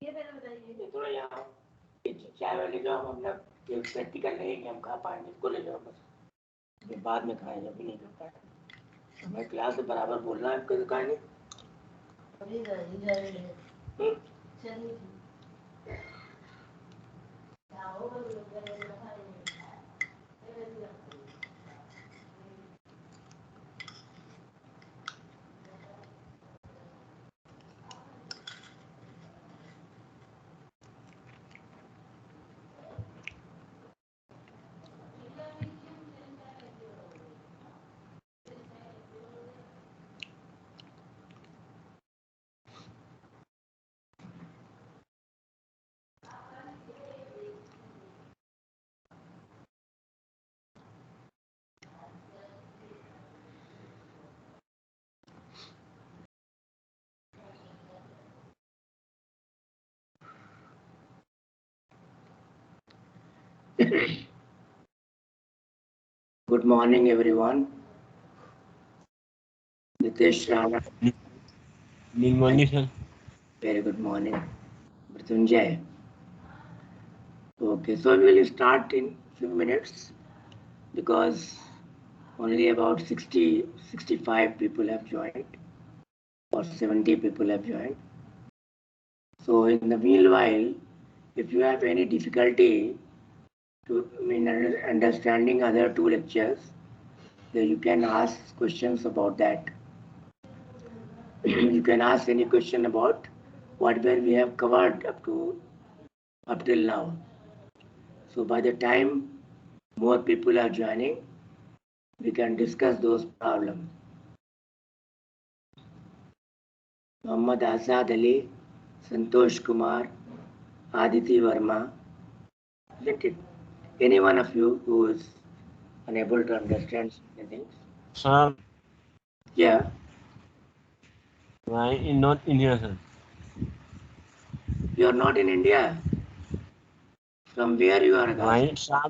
थोड़ा यहाँ चाय वाले जो हम अपना प्रैक्टिकल नहीं कि हम खा पाएंगे, इसको ले जाओ बस, ये बाद में खाएंगे, अभी नहीं खा पाएंगे। हमें क्लास से बराबर बोलना है, आपको खाएंगे। Good morning, everyone. Nitesh Rana. Good morning, sir. Very good morning. Mrityunjay. Okay, so we will start in few minutes because only about 65 people have joined or 70 people have joined. So in the meanwhile, if you have any difficulty to understanding other two lectures, then you can ask questions about that. You can ask any question about whatever we have covered up till now. So by the time more people are joining, we can discuss those problems. Muhammad Azad Ali, Santosh Kumar, Aditi Verma. Let it. Any one of you who is unable to understand anything? Sir, Yeah. I in not India, sir. You are not in India. From where you are, Akash? Why, sir?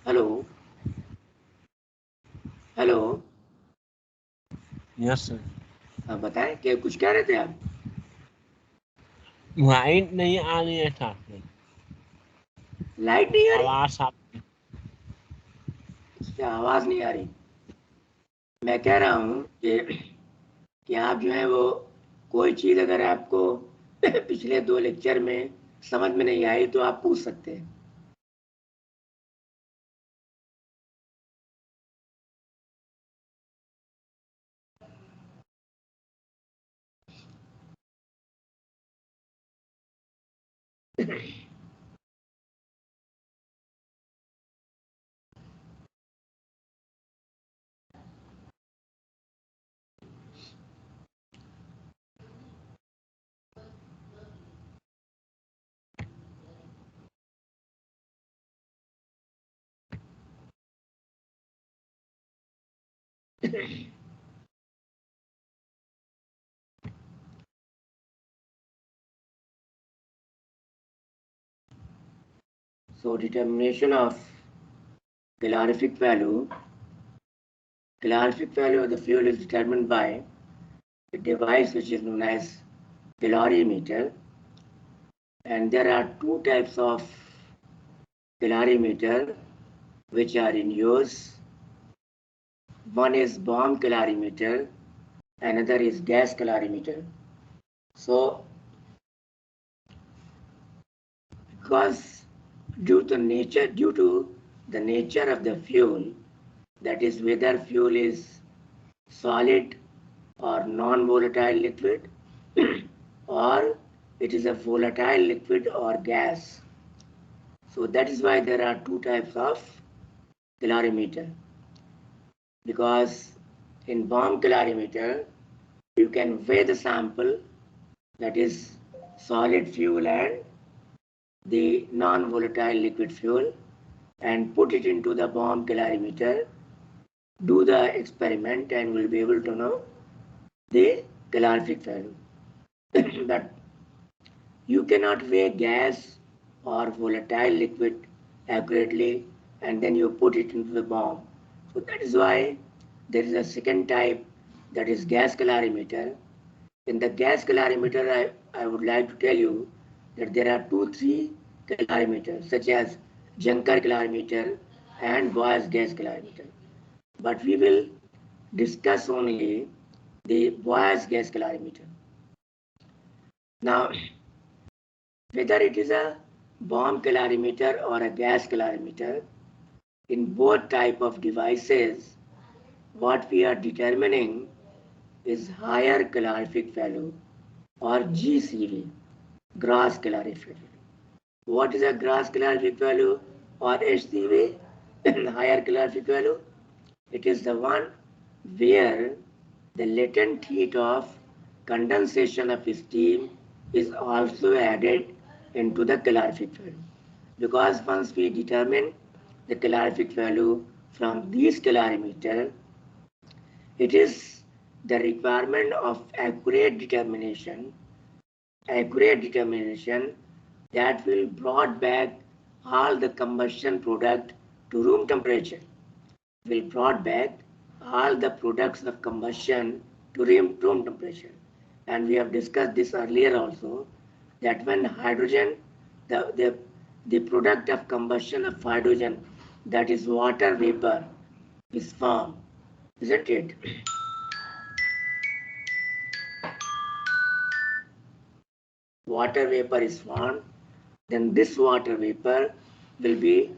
Hello. Hello. Yes, sir. हाँ बताएं, क्या कुछ कह रहे थे आप? Light नहीं आ रही है साहब। लाइट नहीं आ रही? आवाज साहब। इससे आवाज नहीं आ रही। मैं कह रहा हूँ कि आप जो है वो कोई चीज अगर आपको पिछले 2 लेक्चर में समझ में नहीं आई तो आप पूछ सकते हैं। So determination of calorific value. Calorific value of the fuel is determined by a device which is known as calorimeter, and there are 2 types of calorimeter which are in use. One is bomb calorimeter, another is gas calorimeter. So because due to the nature of the fuel, that is whether fuel is solid or non-volatile liquid or it is a volatile liquid or gas. So that is why there are 2 types of calorimeter. Because in bomb calorimeter, you can weigh the sample, that is solid fuel and the non-volatile liquid fuel, and put it into the bomb calorimeter, do the experiment, and we'll be able to know the calorific value. But you cannot weigh gas or volatile liquid accurately and then you put it into the bomb. So that is why there is a second type, that is gas calorimeter. In the gas calorimeter, I would like to tell you that there are 2-3 calorimeters such as Juncker calorimeter and Boyce gas calorimeter. But we will discuss only the Boyce gas calorimeter. Now, whether it is a bomb calorimeter or a gas calorimeter, in both type of devices, what we are determining is higher calorific value or GCV, gross calorific value. What is a gross calorific value or HCV, higher calorific value? It is the one where the latent heat of condensation of steam is also added into the calorific value. Because once we determine the calorific value from these calorimeter, it is the requirement of accurate determination that will brought back all the combustion product to room temperature, will brought back all the products of combustion to room temperature. And we have discussed this earlier also, that when hydrogen, the product of combustion of hydrogen, that is water vapor, is formed, isn't it? Water vapor is formed, then this water vapor will be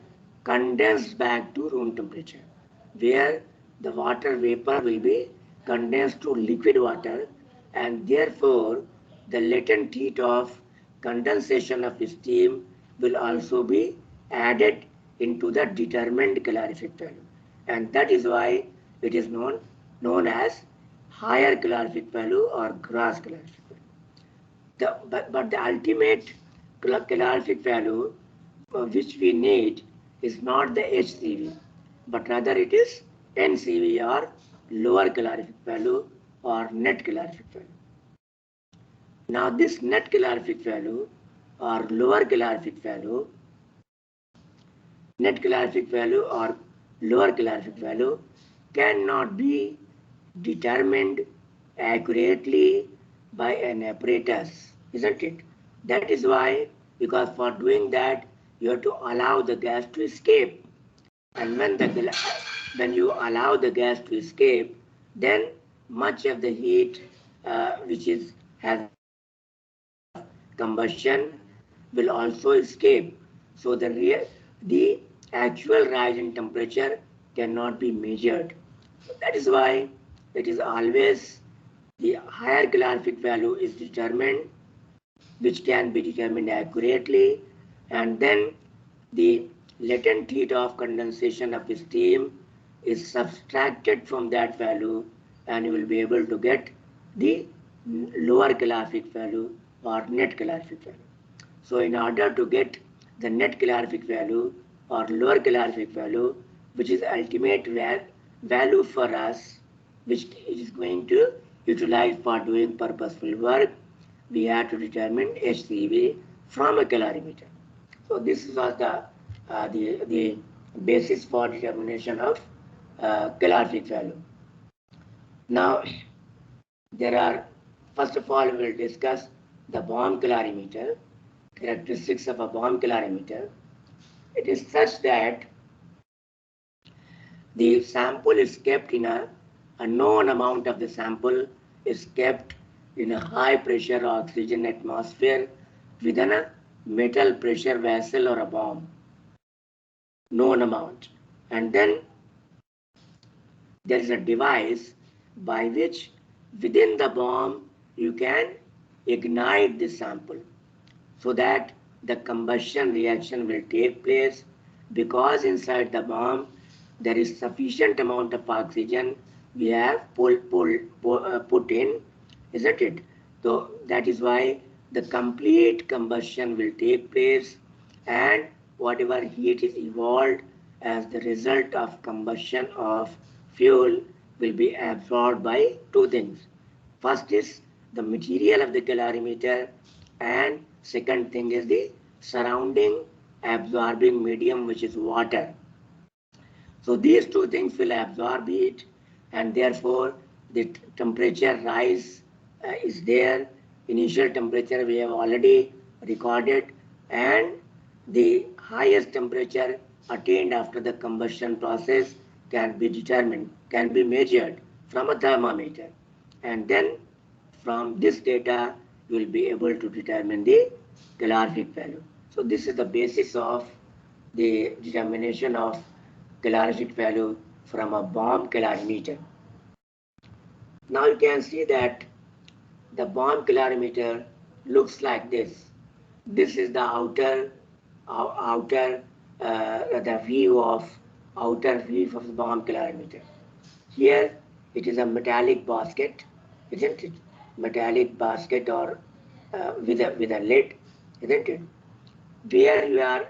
condensed back to room temperature, where the water vapor will be condensed to liquid water, and therefore the latent heat of condensation of steam will also be added into the determined calorific value, and that is why it is known as higher calorific value or gross calorific value. But the ultimate calorific value which we need is not the HCV, but rather it is NCV or lower calorific value or net calorific value. Now this net calorific value or lower calorific value, net calorific value or lower calorific value cannot be determined accurately by an apparatus, isn't it? That is why, because for doing that, you have to allow the gas to escape. And when you allow the gas to escape, then much of the heat which has combustion will also escape. So the actual rise in temperature cannot be measured. That is why it is always the higher calorific value is determined, which can be determined accurately, and then the latent heat of condensation of steam is subtracted from that value, and you will be able to get the lower calorific value or net calorific value. So in order to get the net calorific value or lower calorific value, which is ultimate value for us, which is going to utilize for doing purposeful work, we have to determine HCV from a calorimeter. So this was the basis for determination of calorific value. Now, first of all, we will discuss the bomb calorimeter, characteristics of a bomb calorimeter. It is such that the sample is kept in a known amount of the sample is kept in a high pressure oxygen atmosphere within a metal pressure vessel or a bomb, known amount. And then there is a device by which within the bomb you can ignite the sample so that the combustion reaction will take place, because inside the bomb there is sufficient amount of oxygen we have put in, isn't it? So that is why the complete combustion will take place, and whatever heat is evolved as the result of combustion of fuel will be absorbed by two things. First is the material of the calorimeter, and second thing is the surrounding absorbing medium, which is water. So these two things will absorb heat, and therefore the temperature rise is there initial temperature we have already recorded, and the highest temperature attained after the combustion process can be determined, can be measured from a thermometer. And then from this data, you will be able to determine the calorific value. So this is the basis of the determination of calorific value from a bomb calorimeter. Now you can see that the bomb calorimeter looks like this. This is the the view of the bomb calorimeter. Here it is a metallic basket, isn't it? Metallic basket or with a lid, isn't it? Where you are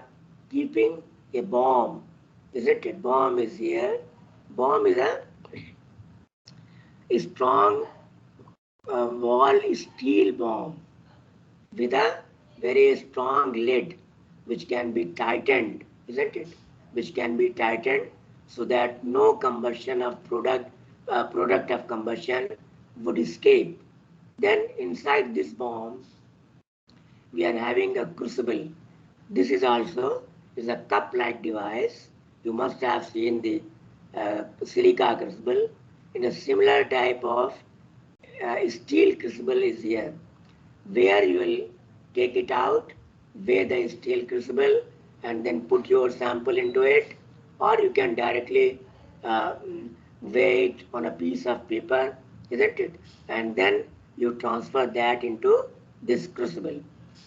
keeping a bomb, isn't it? Bomb is here. Bomb is a strong wall steel bomb with a very strong lid which can be tightened, isn't it? Which can be tightened so that no combustion of product of combustion would escape. Then inside this bomb, we are having a crucible. This is also a cup-like device. You must have seen the silica crucible. In a similar type of steel crucible is here, where you will take it out, weigh the steel crucible, and then put your sample into it, or you can directly weigh it on a piece of paper, isn't it? And then you transfer that into this crucible.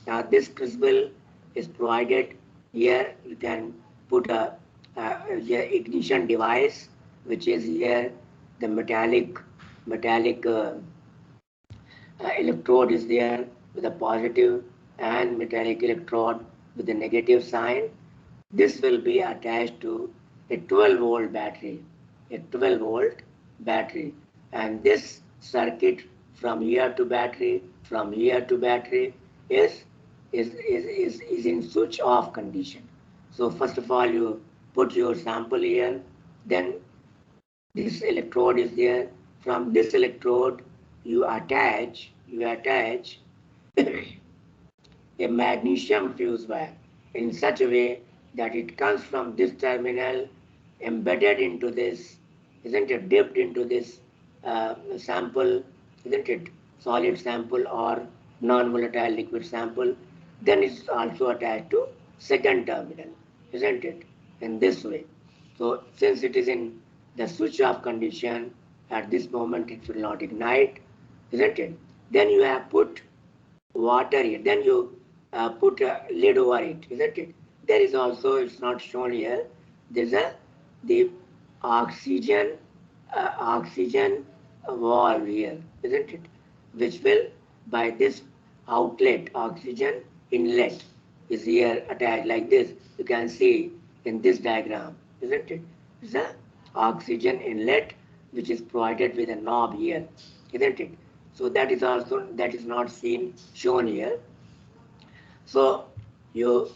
Now this crucible is provided here. You can put a ignition device, which is here the metallic electrode is there with a positive and metallic electrode with a negative sign. This will be attached to a 12-volt battery, and this circuit from here to battery, is in switch off condition. So first of all, you put your sample here, then this electrode is there. From this electrode, you attach a magnesium fuse wire in such a way that it comes from this terminal embedded into this, isn't it, dipped into this sample, isn't it, solid sample or non-volatile liquid sample. Then it's also attached to second terminal, isn't it, in this way. So since it is in the switch off condition, at this moment it will not ignite, isn't it? Then you have put water here, then you put a lid over it, isn't it? There is also, it's not shown here, there's the oxygen valve here, isn't it? Which will, by this outlet, oxygen inlet is here attached like this. You can see in this diagram, isn't it? It's a oxygen inlet which is provided with a knob here, isn't it? So that is also, that is not shown here. So you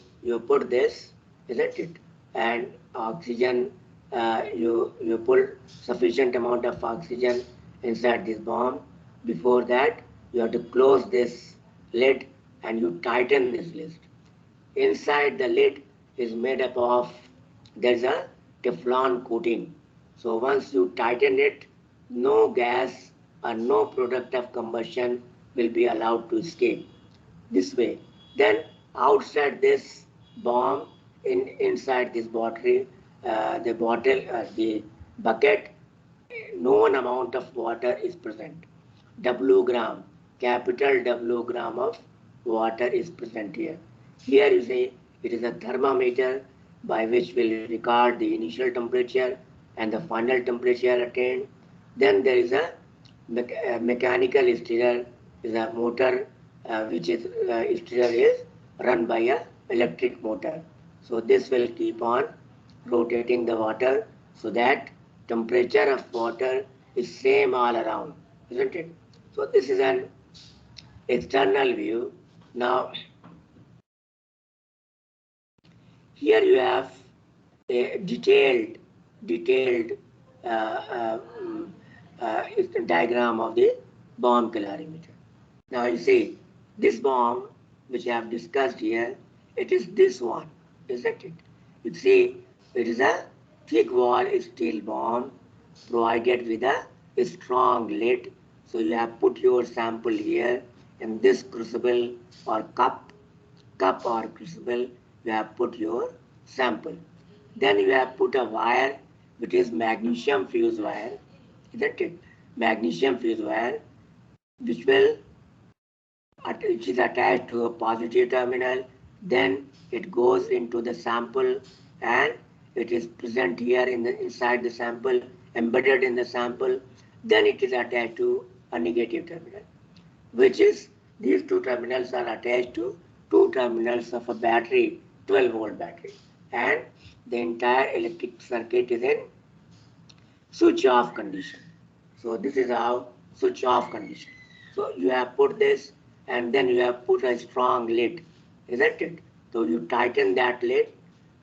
put this, isn't it? And oxygen, you put sufficient amount of oxygen inside this bomb. Before that, you have to close this lid and you tighten this lid. Inside the lid is made up of, there's a Teflon coating. So once you tighten it, no gas or no product of combustion will be allowed to escape this way. Then outside this bomb, inside this battery, the bucket, known amount of water is present. W gram, capital W gram of water is present here. Here you see it is a thermometer by which we'll record the initial temperature and the final temperature attained. Then there is a mechanical stirrer, is a motor which is stirrer is run by a electric motor. So this will keep on rotating the water so that temperature of water is same all around, isn't it? So this is an external view. Now here you have a detailed diagram of the bomb calorimeter. Now you see This bomb, which I have discussed here, it is this one, isn't it? You see, it is a thick wall steel bomb provided with a strong lid. So you have put your sample here in this crucible or cup or crucible, you have put your sample. Then you have put a wire which is magnesium fuse wire, isn't it? Magnesium fuse wire which is attached to a positive terminal, then it goes into the sample and it is present here inside the sample, embedded in the sample, then it is attached to a negative terminal, which is these two terminals are attached to two terminals of a battery, 12-volt battery, and the entire electric circuit is in switch off condition. So this is how switch off condition. So you have put this and then you have put a strong lid, isn't it? So you tighten that lid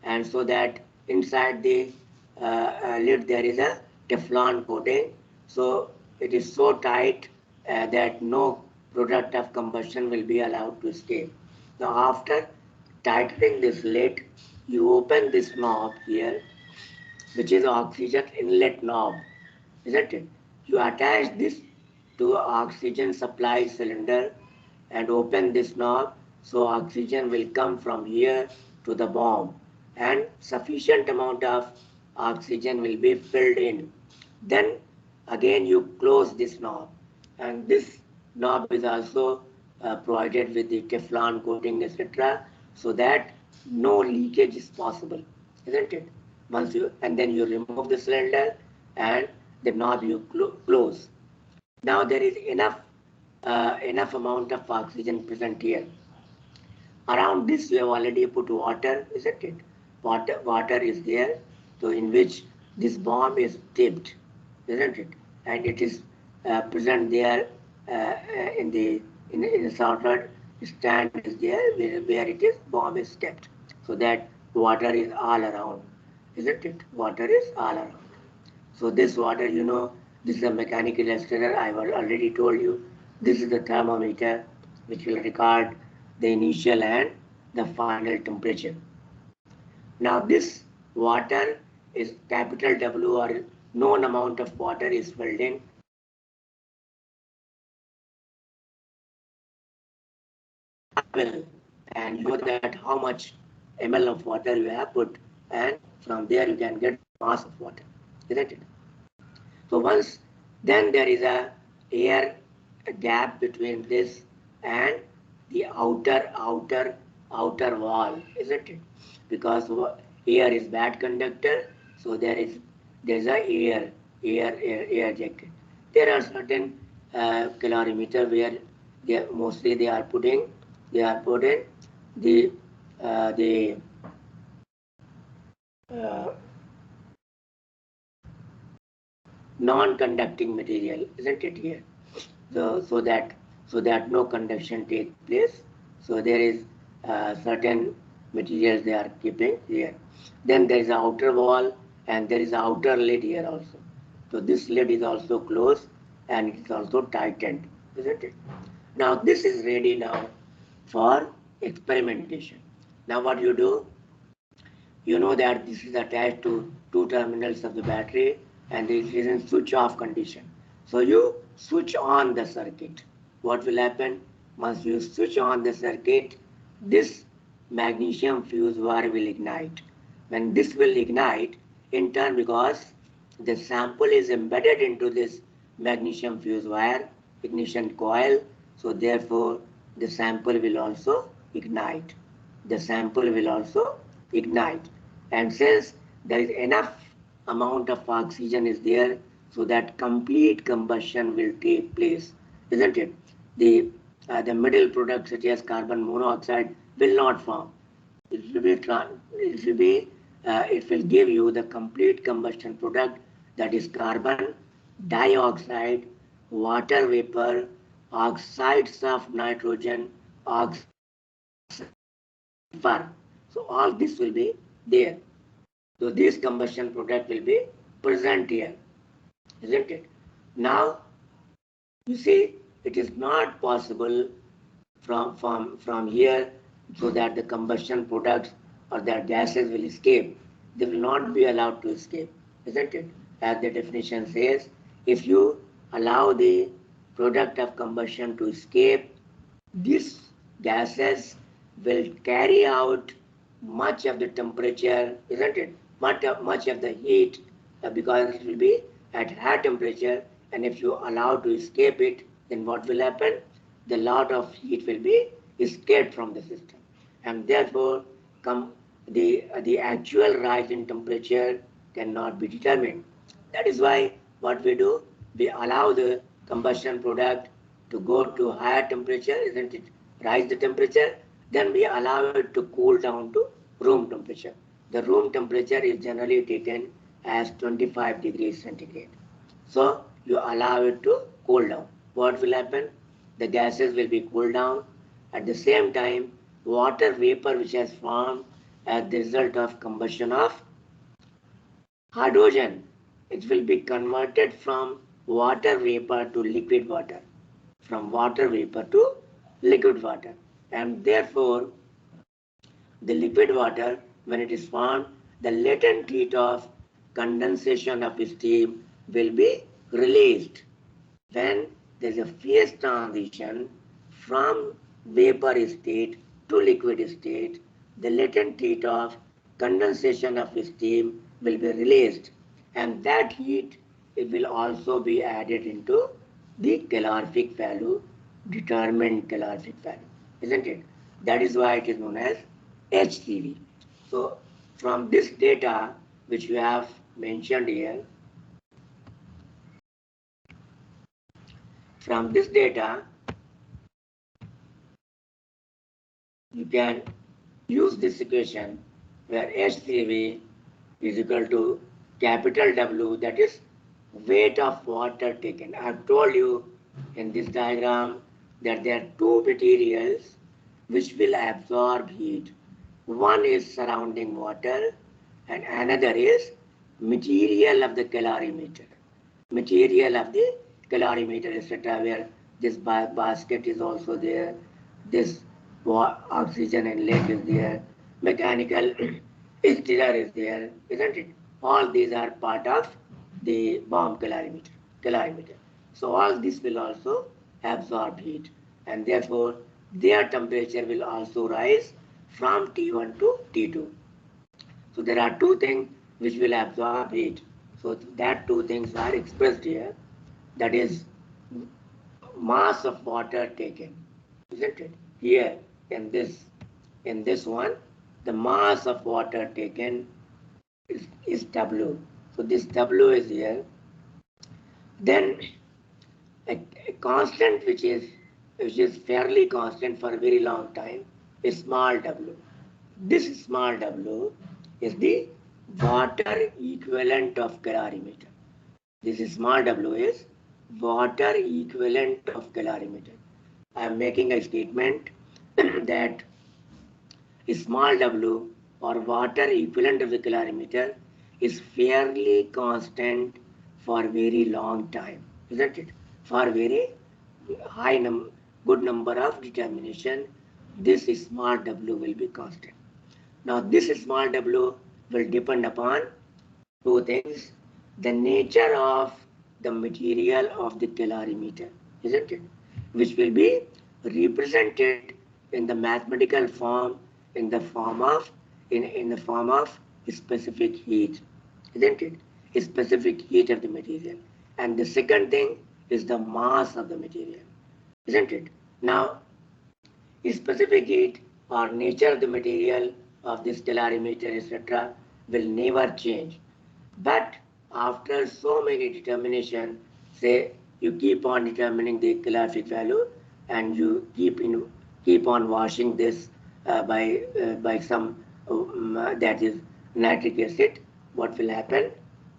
and so that inside the lid there is a Teflon coating. So it is so tight that no product of combustion will be allowed to escape. Now after tightening this lid, you open this knob here, which is oxygen inlet knob, isn't it? You attach this to oxygen supply cylinder and open this knob so oxygen will come from here to the bomb and sufficient amount of oxygen will be filled in. Then again you close this knob and this knob is also provided with the Teflon coating etc. so that no leakage is possible, isn't it? Once you and then you remove the cylinder and the knob you close. Now there is enough amount of oxygen present here. Around this we have already put water, isn't it? Water is there, so in which this bomb is dipped, isn't it? And it is present there in the southward stand is there where it is bomb is kept, so that water is all around, isn't it? Water is all around. So this water, this is a mechanical extender. I have already told you. This is the thermometer which will record the initial and the final temperature. Now this water is capital W or known amount of water is filled in. And you know that how much ml of water you have put, and from there you can get mass of water, isn't it? So once then there is a air gap between this and the outer wall, isn't it? Because air is bad conductor, so there's a air jacket. There are certain calorimeter where mostly they are putting the non-conducting material, isn't it here? So that no conduction takes place. So there is certain materials they are keeping here. Then there is an outer wall and there is an outer lid here also. So this lid is also closed and it is also tightened, isn't it? Now this is ready now for experimentation. Now what you do? You know that this is attached to two terminals of the battery and it is in switch off condition. So you switch on the circuit. What will happen? Once you switch on the circuit, this magnesium fuse wire will ignite. When this will ignite, in turn, because the sample is embedded into this magnesium fuse wire, ignition coil, so therefore the sample will also ignite. The sample will also ignite. And since there is enough amount of oxygen is there, so that complete combustion will take place, isn't it? The middle product such as carbon monoxide will not form. It will give you the complete combustion product, that is carbon dioxide, water vapor, oxides of nitrogen, oxide. So all this will be there. So this combustion product will be present here, isn't it? Now, you see, it is not possible from here, so that the combustion products or the gases will escape. They will not be allowed to escape, isn't it? As the definition says, if you allow the product of combustion to escape, these gases will carry out much of the temperature, isn't it? Much of the heat, because it will be at high temperature, and if you allow to escape it, then what will happen? The lot of heat will be escaped from the system, and therefore the actual rise in temperature cannot be determined. That is why what we do, we allow the combustion product to go to higher temperature, isn't it? Rise the temperature, then we allow it to cool down to room temperature. The room temperature is generally taken as 25 degrees centigrade. So you allow it to cool down. What will happen? The gases will be cooled down. At the same time, water vapor which has formed as the result of combustion of hydrogen, it will be converted from water vapor to liquid water, from water vapor to liquid water. And therefore, the liquid water, when it is formed, the latent heat of condensation of steam will be released. When there is a phase transition from vapor state to liquid state, the latent heat of condensation of steam will be released, and that heat, it will also be added into the calorific value, determined calorific value, isn't it? That is why it is known as HCV. So from this data which we have mentioned here, from this data, you can use this equation where HCV is equal to capital W, that is weight of water taken. I have told you in this diagram that there are two materials which will absorb heat. One is surrounding water and another is material of the calorimeter. Material of the calorimeter, etc., where this basket is also there, this oxygen inlet is there, mechanical stirrer is there, isn't it? All these are part of the bomb calorimeter. So all this will also absorb heat, and therefore their temperature will also rise from T1 to T2. So there are two things which will absorb heat. So that two things are expressed here. That is mass of water taken, isn't it? Here in this one, the mass of water taken is W. So this W is here. Then a constant which is fairly constant for a very long time is small w. This small w is the water equivalent of calorimeter. This small w is water equivalent of calorimeter. I am making a statement that small w, or water equivalent of the calorimeter, is fairly constant for very long time, isn't it? For very good number of determination, this small w will be constant. Now this small w will depend upon two things: the nature of the material of the calorimeter, isn't it? Which will be represented in the mathematical form in the form of specific heat, isn't it? A specific heat of the material. And the second thing is the mass of the material, isn't it? Now, specific heat or nature of the material of this calorimeter, etc., will never change. But after so many determination, say you keep on determining the calorific value, and you keep on washing this by some that is nitric acid, what will happen?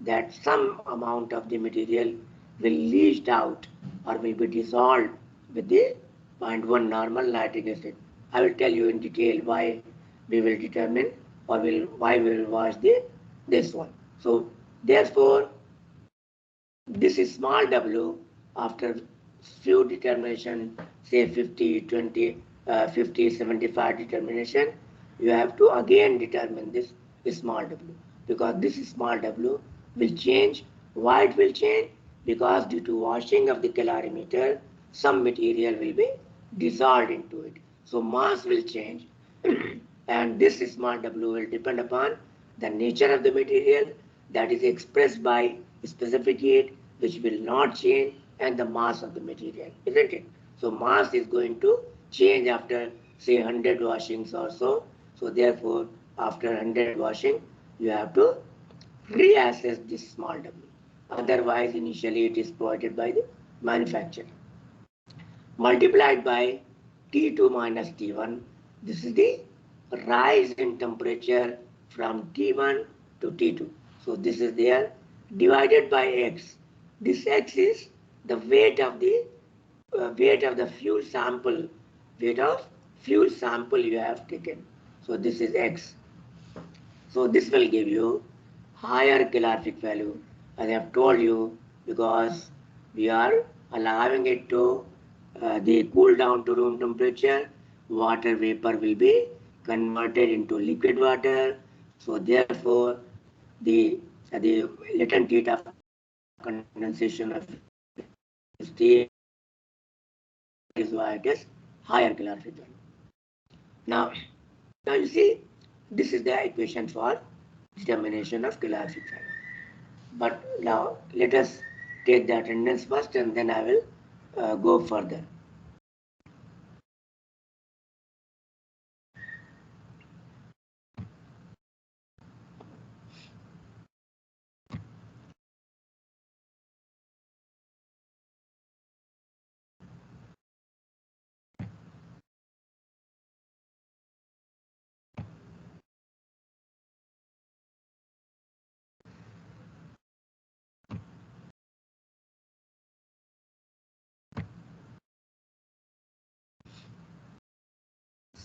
That some amount of the material will leach out or will be dissolved with the 0.1 normal nitric acid. I will tell you in detail why we will determine, or why we will wash this one. So therefore, this is small w, after few determination, say 50, 20, 50, 75 determination, you have to again determine this small w, because this small w will change. Why it will change? Because due to washing of the calorimeter, some material will be dissolved into it. So mass will change and this small w will depend upon the nature of the material that is expressed by specific heat, which will not change, and the mass of the material, isn't it? So mass is going to change after say 100 washings or so. So therefore, after 100 washing, you have to reassess this small w. Otherwise, initially it is provided by the manufacturer. Multiplied by T2 minus T1. This is the rise in temperature from T1 to T2. So this is there, divided by X. This X is the weight of the fuel sample, weight of fuel sample you have taken. So this is X. So this will give you higher calorific value, as I have told you, because we are allowing it to the cool down to room temperature. Water vapor will be converted into liquid water. So therefore, the latent heat of condensation of steam is why it is higher calorific value. Now you see, this is the equation for determination of calorific value. But now let us take the attendance first and then I will go further.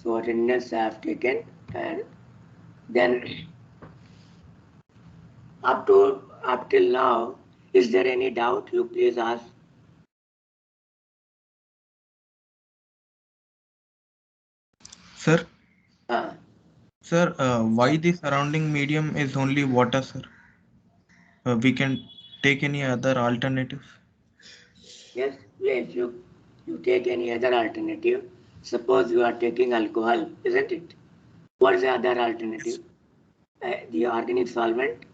So attendance I have taken, and then up till now, is there any doubt? You please ask. Sir, Uh, sir, why the surrounding medium is only water, sir? We can take any other alternative. yes, if you take any other alternative, suppose you are taking alcohol, isn't it? What's the other alternative? The organic solvent.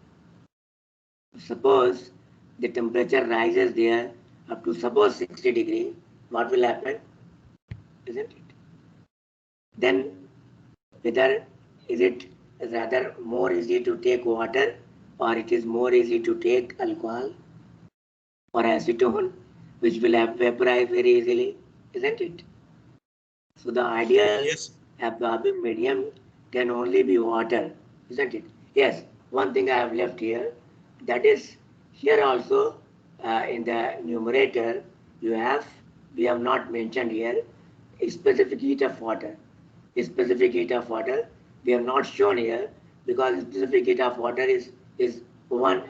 Suppose the temperature rises there up to suppose 60 degree, what will happen? Isn't it? Then whether is it rather more easy to take water or it is more easy to take alcohol or acetone, which will vaporize very easily, isn't it? So the ideal absorbing medium can only be water, isn't it? Yes, one thing I have left here, that is here also in the numerator we have not mentioned here, specific heat of water. Specific heat of water we have not shown here because specific heat of water is one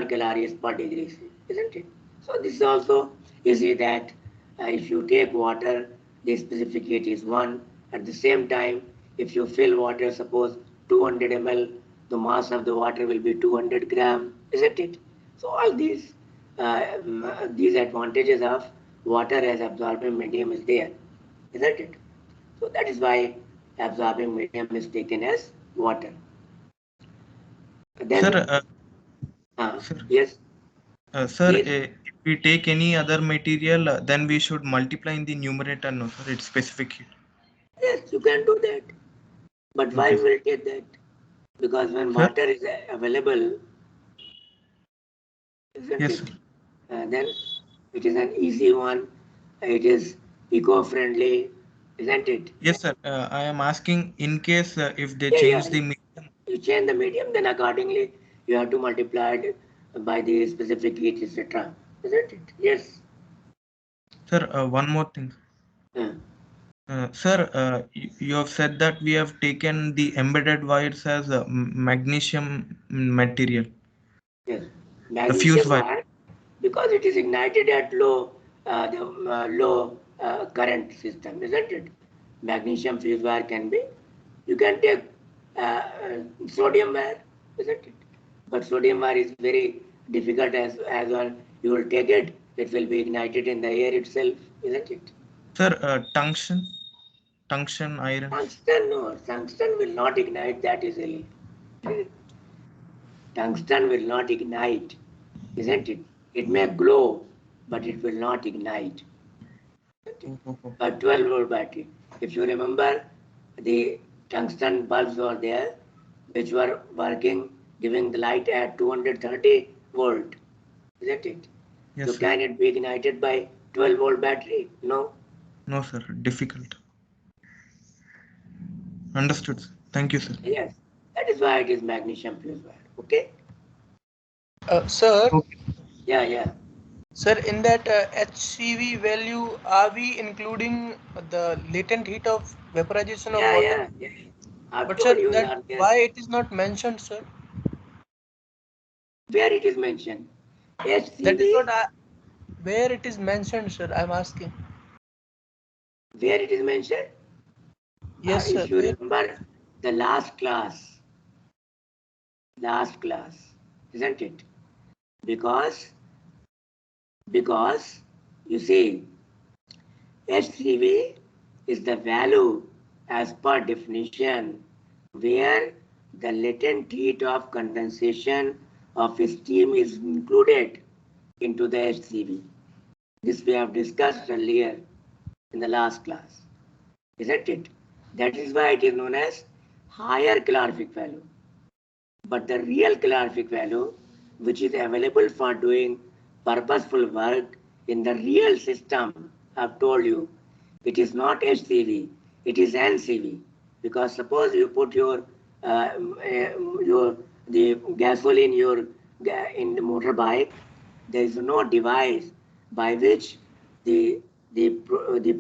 calories per degree, isn't it? So this is also you see that if you take water, the specific heat is 1. At the same time, if you fill water, suppose 200 ml, the mass of the water will be 200 gram, isn't it? So all these advantages of water as absorbing medium is there, isn't it? So that is why absorbing medium is taken as water. Then, Sir, sir, yes, sir, please. if we take any other material, then we should multiply in the numerator, no, sir, its specific heat. Yes, you can do that. But why Okay, will take that? Because when sir. water is available, isn't Yes, it? sir. Then it is an easy one. It is eco-friendly, isn't it? Yes, sir. I am asking in case if they Yeah. change the medium. You change the medium, then accordingly you have to multiply it by the specific heat, etc. Isn't it? Yes. Sir, one more thing. Sir, you have said that we have taken the embedded wires as a magnesium material. Yes. The fuse Magnesium wire. wire, because it is ignited at low current system, isn't it? Magnesium fused wire can be, you can take sodium wire, isn't it? But sodium wire is very difficult as well. You will take it, it will be ignited in the air itself, isn't it? Sir, tungsten iron. Tungsten, no, tungsten will not ignite that easily. Tungsten will not ignite, isn't it? It may glow, but it will not ignite. A 12-volt battery. If you remember, the tungsten bulbs were there, which were working, giving the light at 230 volt, isn't it? Yes, so sir. can it be ignited by 12-volt battery? No. No, sir. Difficult. Understood, sir. Thank you, sir. Yes, that is why it is magnesium fused wire. Okay. Sir, Okay. Yeah. sir, in that HCV value, are we including the latent heat of vaporization of water? Yeah. I've But told sir, you that earlier why it is not mentioned, sir? where it is mentioned. That is HCV, what where it is mentioned, sir. I'm asking. where it is mentioned. Yes, sir. If you remember the last class, isn't it? Because you see, HCV is the value as per definition where the latent heat of condensation of steam is included into the HCV. This we have discussed earlier in the last class, isn't it? That is why it is known as higher calorific value. But the real calorific value, which is available for doing purposeful work in the real system, I've told you, it is not HCV, it is NCV. Because suppose you put your the gasoline in the motorbike, there is no device by which the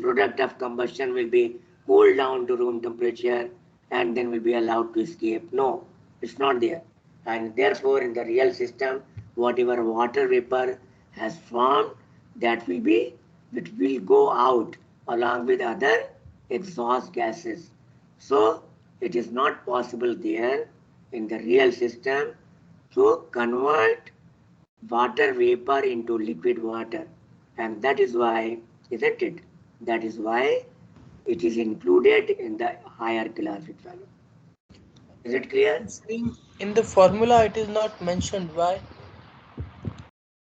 product of combustion will be cooled down to room temperature and then will be allowed to escape. No, it's not there. And therefore, in the real system, whatever water vapor has formed, that it will go out along with other exhaust gases. So it is not possible there in the real system to convert water vapor into liquid water. And that is why, isn't it? That is why it is included in the higher calorific value. Is it clear? In the formula, it is not mentioned. Why?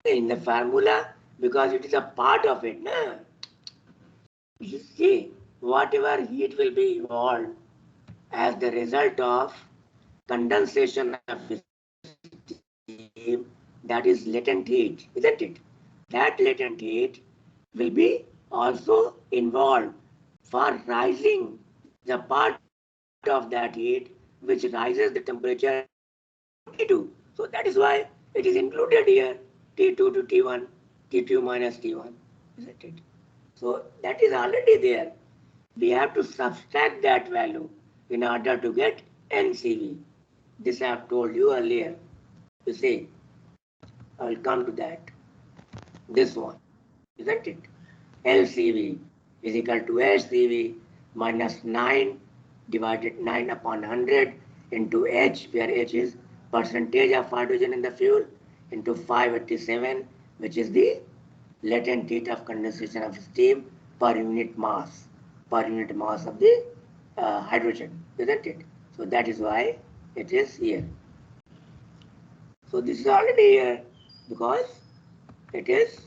In the formula, because it is a part of it. Na? You see, whatever heat will be evolved as the result of condensation of steam, that is latent heat, isn't it? That latent heat will be also involved for rising the part of that heat which rises the temperature T2. So that is why it is included here, T2 to T1, T2 minus T1, isn't it? So that is already there. We have to subtract that value in order to get NCV. This I have told you earlier. You see, I will come to that. This one, isn't it? LCV is equal to HCV minus 9 divided 9 upon 100 into H, where H is percentage of hydrogen in the fuel, into 587, which is the latent heat of condensation of steam per unit mass of the hydrogen, isn't it? So that is why it is here. So this is already here because it is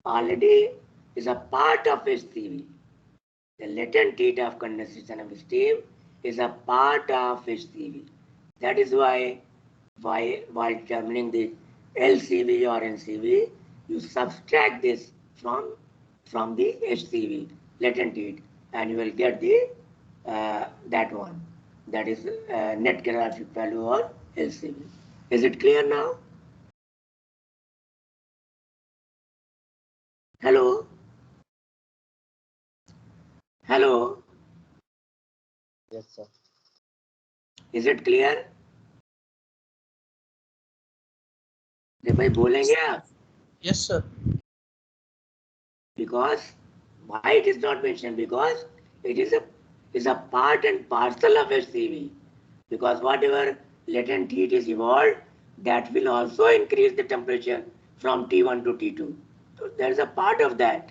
already is a part of HCV. The latent heat of condensation of steam is a part of HCV. That is why while determining the LCV or NCV, you subtract this from the HCV, latent heat, and you will get the that one. That is net calorific value or LCV. Is it clear now? Hello? Hello? Yes, sir. Is it clear? भाई बोलेंगे आप? Yes, sir. Because Why it is not mentioned? Because it is a part and parcel of HCV. Because whatever latent heat is evolved, that will also increase the temperature from T1 to T2. So there is a part of that,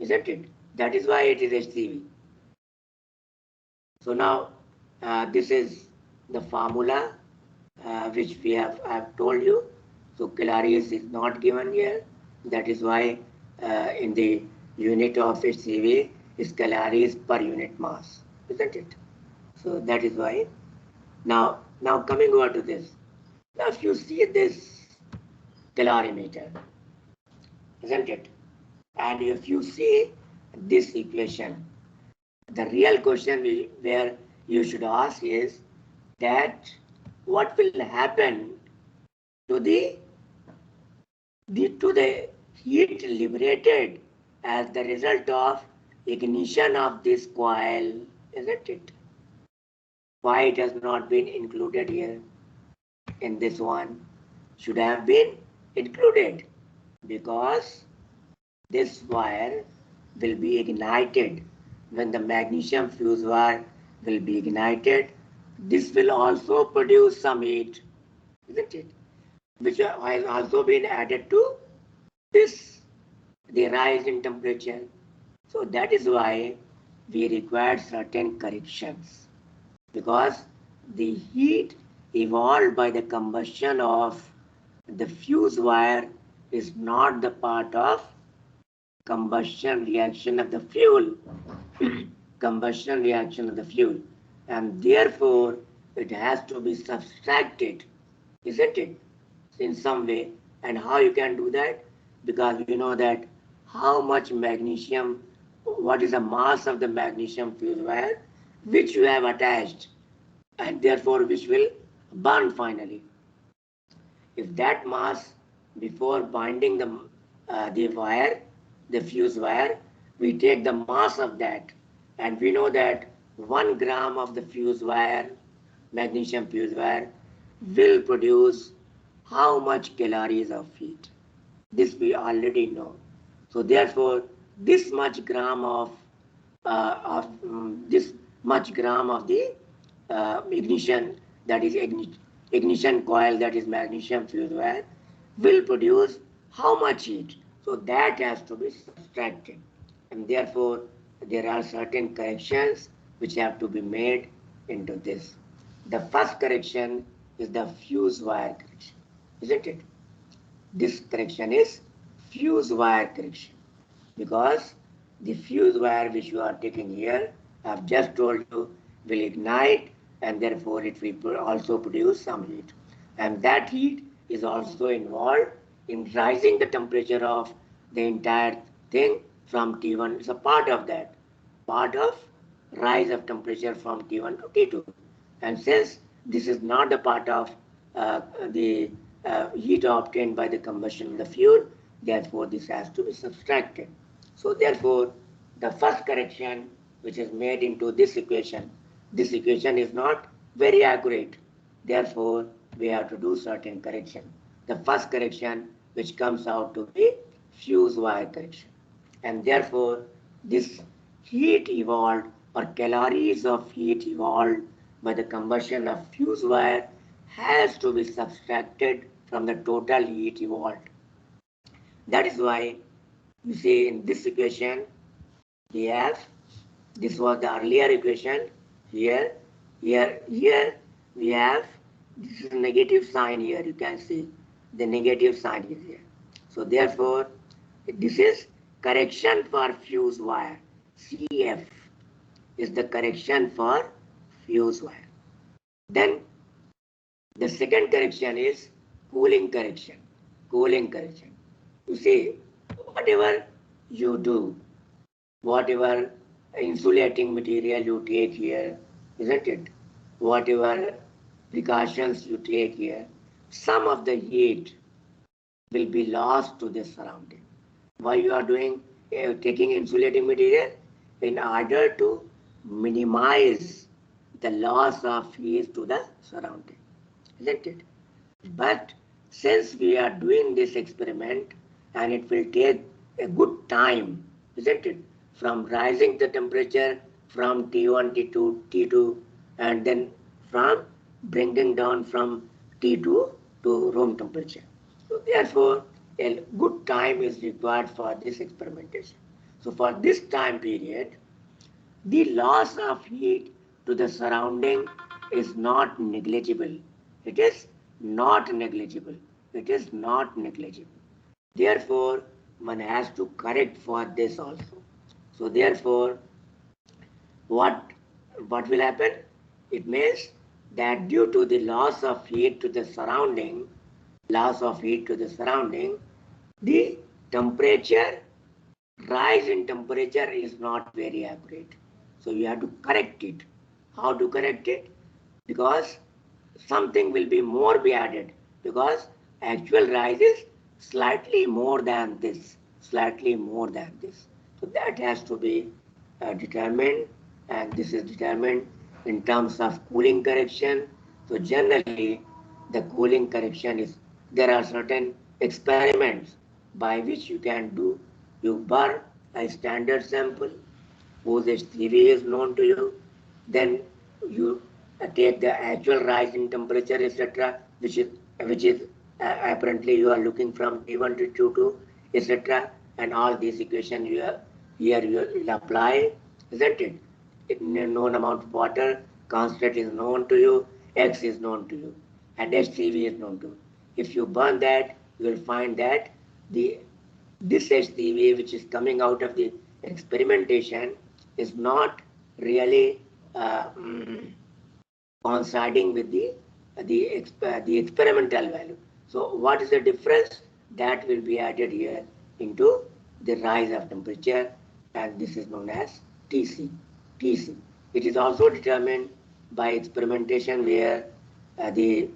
isn't it? That is why it is HCV. So now this is the formula which I have told you. So calories is not given here. That is why in the unit of HCV is calories per unit mass, isn't it? So that is why. Now coming over to this. Now if you see this calorimeter, isn't it? And if you see this equation, the real question where you should ask is that what will happen to the heat liberated as the result of ignition of this coil, isn't it? Why it has not been included here in this one? Should have been included because this wire will be ignited. When the magnesium fuse wire will be ignited, this will also produce some heat, isn't it? Which has also been added to this, the rise in temperature. So that is why we require certain corrections, because the heat evolved by the combustion of the fuse wire is not the part of combustion reaction of the fuel, combustion reaction of the fuel, and therefore it has to be subtracted, isn't it, in some way. And how you can do that? Because you know that how much magnesium, what is the mass of the magnesium fuse wire which you have attached, and therefore which will burn finally. If that mass, before binding the wire, the fuse wire, we take the mass of that, and we know that 1 gram of the fuse wire, magnesium fuse wire, will produce how much calories of heat. This we already know. So therefore, this much gram of this much gram of the ignition, that is ignition coil, that is magnesium fuse wire, will produce how much heat. So that has to be subtracted, and therefore there are certain corrections which have to be made into this. The first correction is the fuse wire correction, isn't it? This correction is fuse wire correction, because the fuse wire which you are taking here, I have just told you, will ignite, and therefore it will also produce some heat. And that heat is also involved in rising the temperature of the entire thing from T1. It's a part of that, part of rise of temperature from T1 to T2. And since this is not the part of the heat obtained by the combustion of the fuel, therefore this has to be subtracted. So therefore, the first correction which is made into this equation is not very accurate. Therefore, we have to do certain correction. The first correction which comes out to be fuse wire correction. And therefore, this heat evolved, or calories of heat evolved by the combustion of fuse wire, has to be subtracted from the total heat evolved. That is why you see in this equation we have, this was the earlier equation, here we have, this is negative sign here, you can see the negative sign is here. So therefore this is correction for fuse wire. CF is the correction for fuse wire. Then the second correction is cooling correction. Cooling correction. You see, whatever you do, whatever insulating material you take here, isn't it? Whatever precautions you take here, some of the heat will be lost to the surrounding. Why you are doing taking insulating material? In order to minimize the loss of heat to the surrounding, isn't it? But since we are doing this experiment and it will take a good time, isn't it? from rising the temperature from T1, T2, T2, and then from bringing down from T2 to room temperature. So therefore, a good time is required for this experimentation. So for this time period, the loss of heat to the surrounding is not negligible. It is not negligible. It is not negligible. Therefore, one has to correct for this also. So therefore, what will happen? It means that due to the loss of heat to the surrounding, the temperature rise in temperature is not very accurate. So you have to correct it. How to correct it? Because something will be more be added, because actual rise is slightly more than this. So that has to be determined, and this is determined in terms of cooling correction. So generally, the cooling correction is, there are certain experiments by which you can do. You burn a standard sample whose HCV is known to you, then you take the actual rise in temperature, etc., which is apparently you are looking from T1 to T2, etc., and all these equations here you will apply, isn't it? Known amount of water, constant is known to you, X is known to you, and HCV is known to you. If you burn that, you will find that this HCV which is coming out of the experimentation is not really coinciding with the experimental value. So what is the difference? That will be added here into the rise of temperature, and this is known as TC. It is also determined by experimentation, where the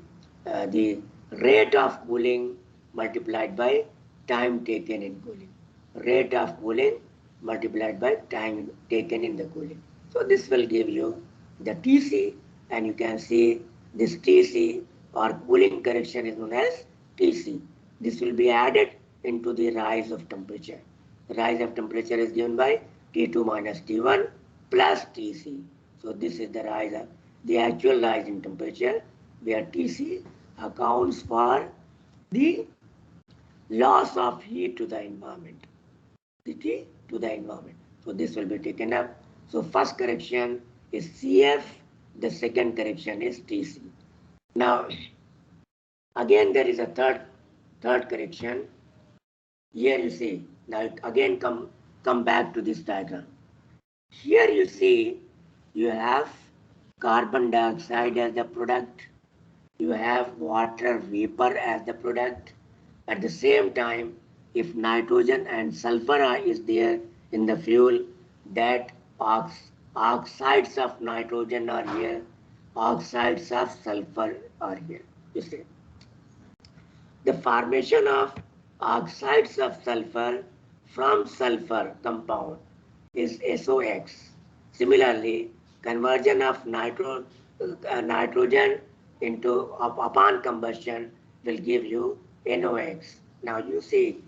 rate of cooling multiplied by time taken in cooling. Rate of cooling multiplied by time taken in the cooling. So this will give you the TC, and you can see this TC or cooling correction is known as TC. This will be added into the rise of temperature. The rise of temperature is given by T2 minus T1 plus TC. So this is the rise of the actual rise in temperature, where TC accounts for the loss of heat to the environment. So this will be taken up. So first correction is CF, the second correction is TC. Now, again there is a third correction. Here you see, now again come back to this diagram. Here you see, you have carbon dioxide as the product, you have water vapor as the product. At the same time, if nitrogen and sulfur is there in the fuel, that oxides of nitrogen are here, oxides of sulfur are here. You see, the formation of oxides of sulfur from sulfur compound is SOX. Similarly, conversion of nitrogen into upon combustion will give you NOx. Now you see,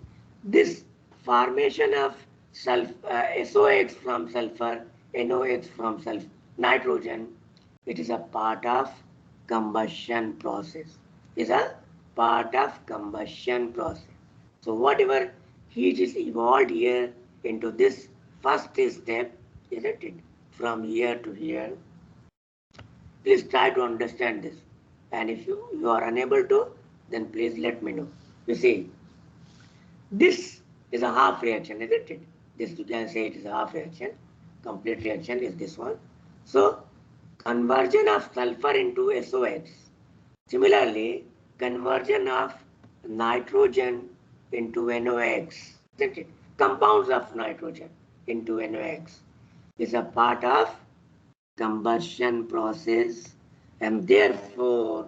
this formation of SOX from sulfur, NOx from nitrogen, it is a part of combustion process. Is a part of combustion process. So whatever heat is evolved here into this first step, isn't it? From here to here. Please try to understand this. And if you are unable to, then please let me know. You see, this is a half reaction, isn't it? This you can say it is a half reaction. Complete reaction is this one. So conversion of sulfur into SOX. Similarly, conversion of nitrogen into NOx, isn't it? Compounds of nitrogen into NOx is a part of combustion process, and therefore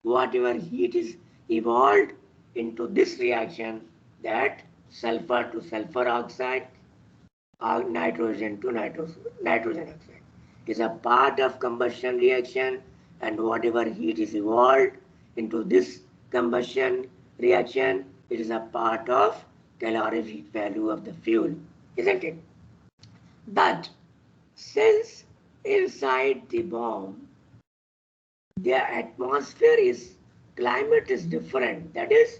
whatever heat is evolved into this reaction, that sulfur to sulfur oxide or nitrogen to nitrogen oxide is a part of combustion reaction, and whatever heat is evolved into this combustion reaction, it is a part of calorific value of the fuel, isn't it? But since inside the bomb, the atmosphere is, climate is different. That is,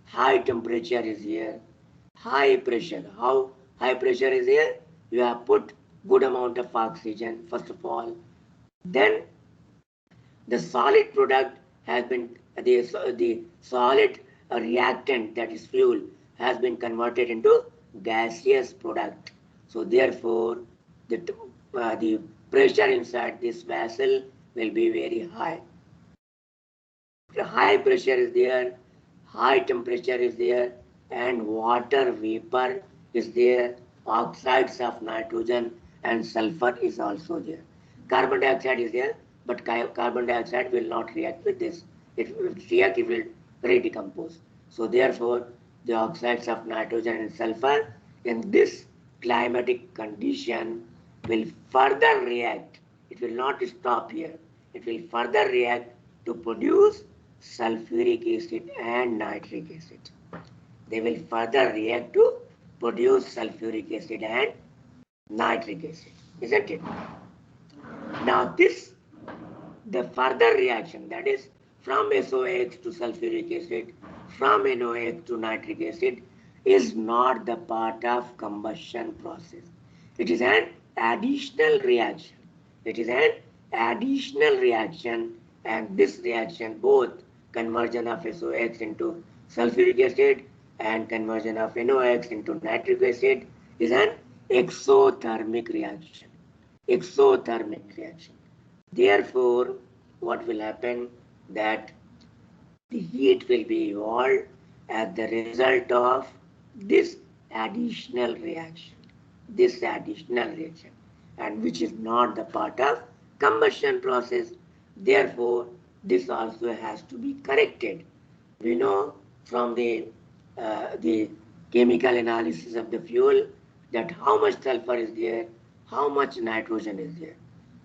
high temperature is here, high pressure. How high pressure is here? You have put good amount of oxygen, first of all. Then the solid product has been, the solid reactant, that is fuel, has been converted into gaseous product. So therefore, the pressure inside this vessel will be very high. The high pressure is there, high temperature is there, and water vapor is there, oxides of nitrogen and sulfur is also there. Carbon dioxide is there, but carbon dioxide will not react with this. It will react, it will redecompose. So therefore, the oxides of nitrogen and sulfur in this climatic condition will further react. It will not stop here. It will further react to produce sulfuric acid and nitric acid. They will further react to produce sulfuric acid and nitric acid, isn't it? Now the further reaction, that is from SOX to sulfuric acid, from NOx to nitric acid, is not the part of combustion process. It is an additional reaction. It is an additional reaction, and this reaction, both conversion of SOX into sulfuric acid and conversion of NOx into nitric acid, is an exothermic reaction. Exothermic reaction. Therefore, what will happen, that the heat will be evolved as the result of this additional reaction. This additional reaction, and which is not the part of combustion process. Therefore, this also has to be corrected. We know from the chemical analysis of the fuel that how much sulfur is there, how much nitrogen is there.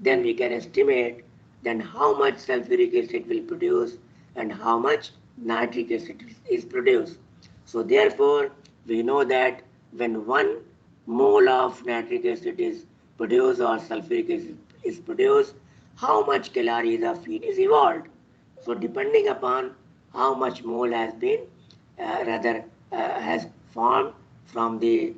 Then we can estimate then how much sulfuric acid will produce and how much nitric acid is produced. So therefore, we know that when 1 mole of nitric acid is produced or sulfuric acid is produced, how much calories of heat is evolved. So depending upon how much mole has been has formed from the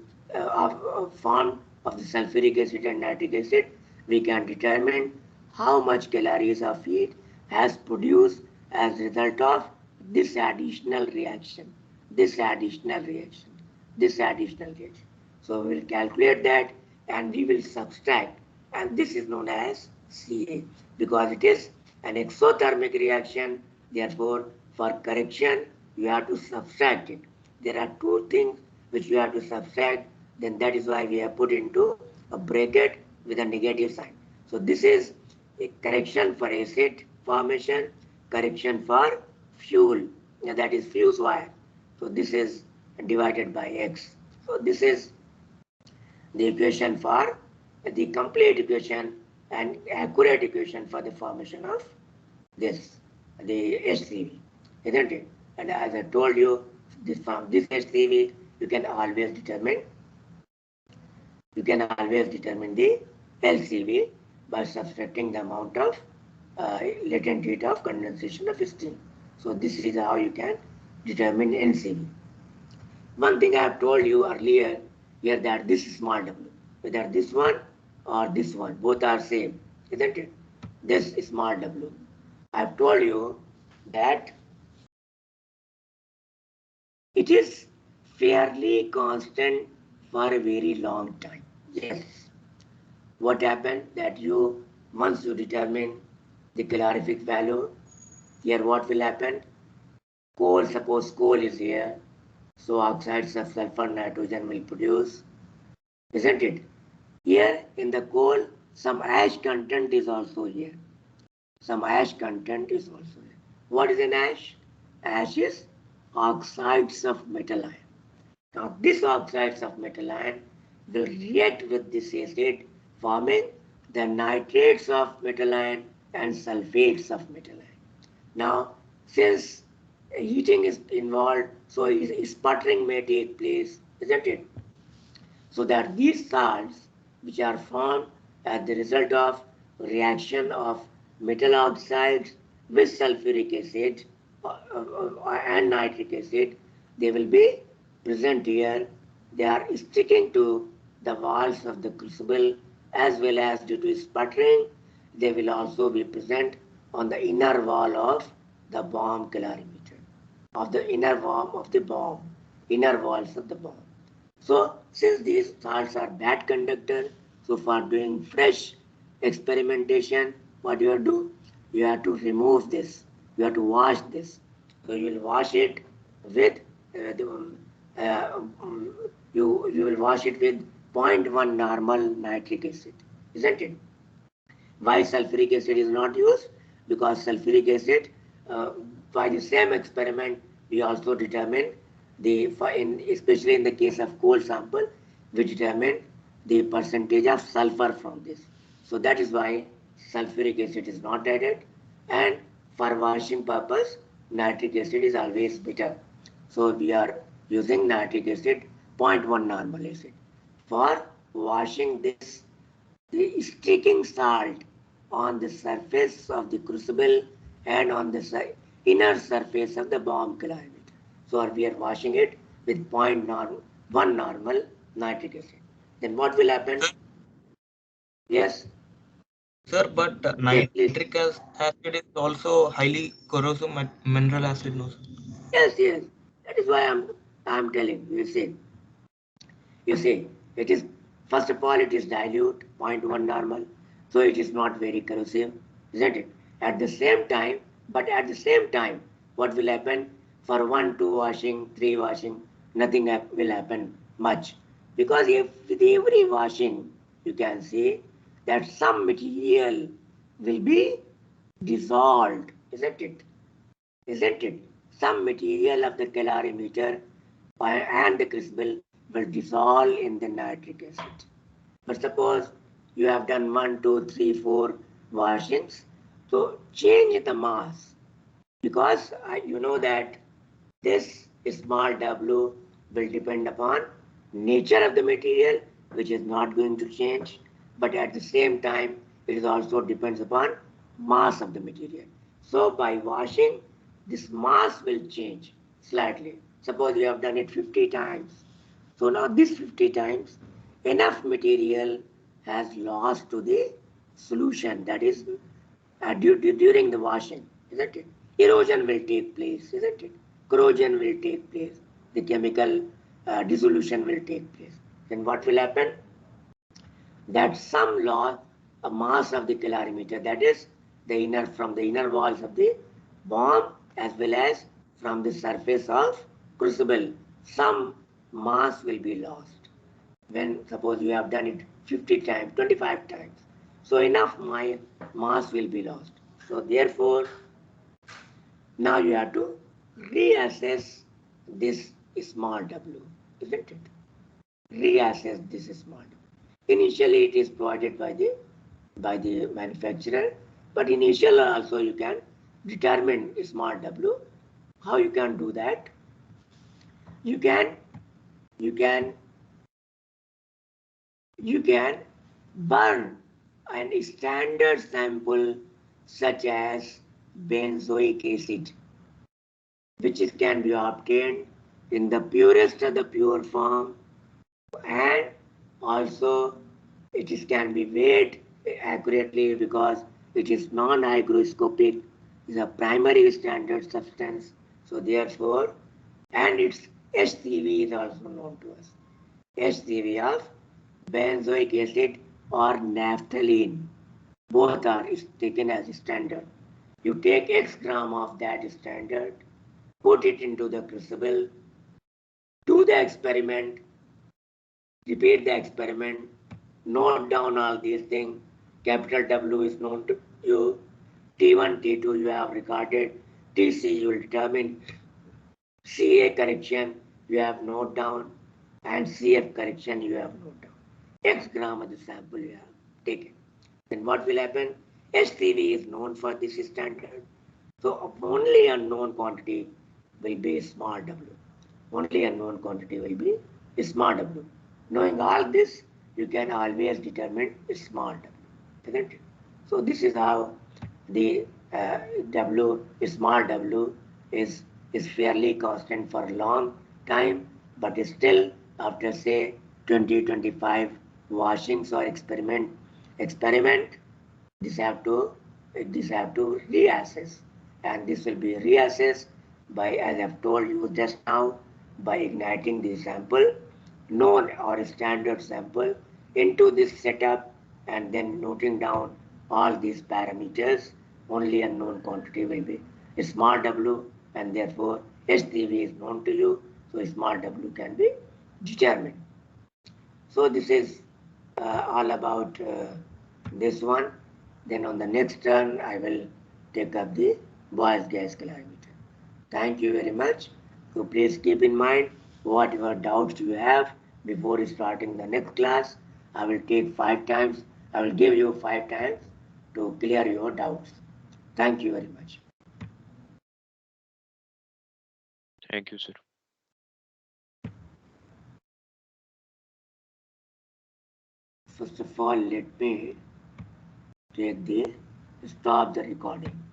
form of the sulfuric acid and nitric acid, we can determine how much calories of heat has produced as a result of this additional reaction, this additional reaction, this additional reaction. So we will calculate that and we will subtract, and this is known as Ca, because it is an exothermic reaction. Therefore, for correction, you have to subtract it. There are two things which you have to subtract, then that is why we have put into a bracket with a negative sign. So this is a correction for acid formation, correction for fuel, that is fuse wire. So this is divided by X. So this is the equation for the complete equation and accurate equation for the formation of this, the HCV, isn't it? And as I told you, from this HCV, you can always determine the LCV by subtracting the amount of latent heat of condensation of steam. So this is how you can determine NCV. One thing I have told you earlier here, that this is small w, whether this one or this one, both are same, isn't it? This is small w. I have told you that it is fairly constant for a very long time. Yes. What happened, that once you determine the calorific value, here what will happen? Coal, suppose coal is here, so oxides of sulfur, nitrogen will produce, isn't it? Here in the coal, some ash content is also here. Some ash content is also here. What is an ash? Ash is oxides of metal ion. Now these oxides of metal ion will react with this acid, forming the nitrates of metal ion and sulfates of metal ion. Now, since heating is involved, so sputtering may take place, isn't it? So that these salts which are formed as the result of reaction of metal oxides with sulfuric acid and nitric acid. They will be present here. They are sticking to the walls of the crucible, as well as due to sputtering, they will also be present on the inner wall of the bomb calorimeter, of the inner wall of the bomb, inner walls of the bomb. So since these salts are bad conductor, so for doing fresh experimentation, what you have to do? You have to remove this. You have to wash this. So you will wash it with you will wash it with 0.1 normal nitric acid, isn't it? Why sulfuric acid is not used? Because sulfuric acid, by the same experiment, we also determine especially in the case of coal sample, we determine the percentage of sulfur from this. So that is why sulfuric acid is not added, and for washing purpose, nitric acid is always better. So we are using nitric acid, 0.1 normal acid. For washing this, the sticking salt on the surface of the crucible and on the inner surface of the bomb calorimeter. So we are washing it with 0.1 normal nitric acid. Then what will happen? Yes? Sir, but Yes, please. nitric acid is also highly corrosive mineral acid, no, sir? Yes, yes. That is why I'm telling you. You see, it is, first of all, it is dilute, 0.1 normal, so it is not very corrosive, isn't it? At the same time, but at the same time, what will happen? For 1, 2 washing, 3 washing, nothing will happen much. Because if with every washing, you can see that some material will be dissolved, isn't it? Isn't it? Some material of the calorimeter and the crucible will dissolve in the nitric acid. But suppose you have done 1, 2, 3, 4 washings, so change the mass, because you know that this small w will depend upon nature of the material, which is not going to change, but at the same time it is also depends upon mass of the material. So by washing, this mass will change slightly. Suppose you have done it 50 times. So now this 50 times, enough material has lost to the solution, that is during the washing, isn't it? Erosion will take place, isn't it? Corrosion will take place. The chemical dissolution will take place. Then what will happen? That some loss, a mass of the calorimeter, that is from the inner walls of the bomb as well as from the surface of crucible, some mass will be lost. When suppose you have done it 50 times, 25 times, so enough mass will be lost. So therefore, now you have to reassess this small w, isn't it? Reassess this small w. Initially, it is provided by the manufacturer, but initially also you can determine small w. How you can do that? You can burn a standard sample such as benzoic acid, which can be obtained in the purest of the pure form, and also can be weighed accurately because it is non-hygroscopic, is a primary standard substance. So therefore, and its HCV is also known to us. HCV of benzoic acid or naphthalene, both are taken as standard. You take X gram of that standard, put it into the crucible, do the experiment, repeat the experiment, note down all these things. Capital W is known to you. T1, T2 you have recorded. TC you will determine. CA correction you have note down, and CF correction you have note down. X gram of the sample you have taken. Then what will happen? HCV is known for this standard. So only unknown quantity will be small w. Only unknown quantity will be small w. Knowing all this, you can always determine small w, isn't it? So this is how the w, small w is fairly constant for a long time, but still after say 20-25 washings or experiment, this have to reassess, and this will be reassessed by, as I've told you just now, by igniting the sample, known or standard sample, into this setup and then noting down all these parameters. Only a known quantity will be small w, and therefore HCV is known to you, so small w can be determined. So this is all about this one. Then on the next turn, I will take up the Boyle's gas calorimeter. Thank you very much. So please keep in mind whatever doubts you have before starting the next class. I will take 5 times. I will give you 5 times to clear your doubts. Thank you very much. Thank you, sir. First of all, let me stop the recording.